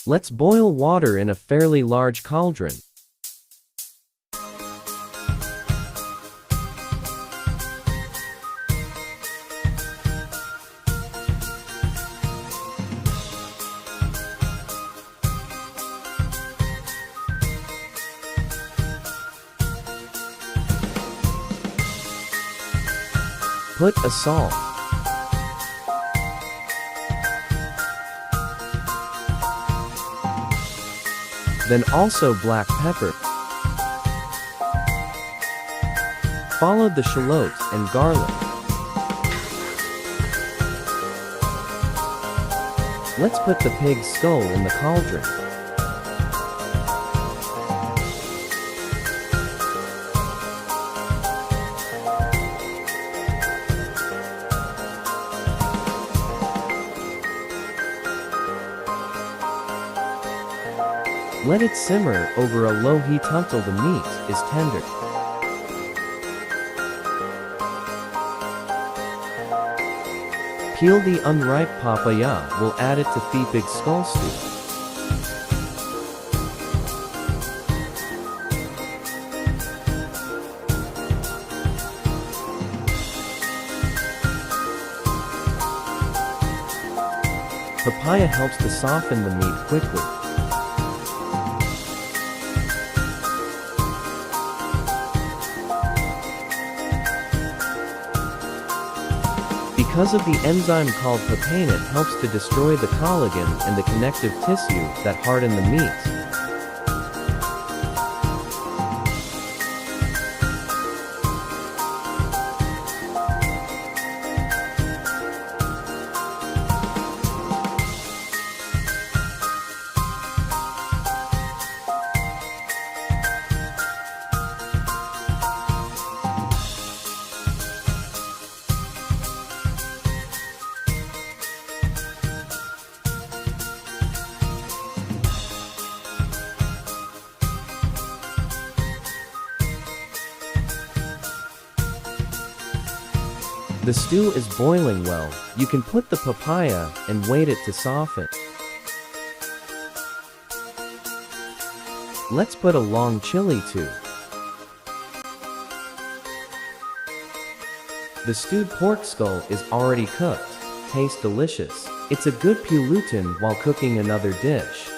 Let's boil water in a fairly large cauldron. Put a salt, then also black pepper. Follow the shallots and garlic. Let's put the pig's skull in the cauldron. Let it simmer over a low heat until the meat is tender. Peel the unripe papaya. We'll add it to the pig skull stew. Papaya helps to soften the meat quickly. Because of the enzyme called papain, it helps to destroy the collagen and the connective tissue that harden the meat. The stew is boiling well. You can put the papaya and wait it to soften. Let's put a long chili too. The stewed pork skull is already cooked. Tastes delicious. It's a good pagluto while cooking another dish.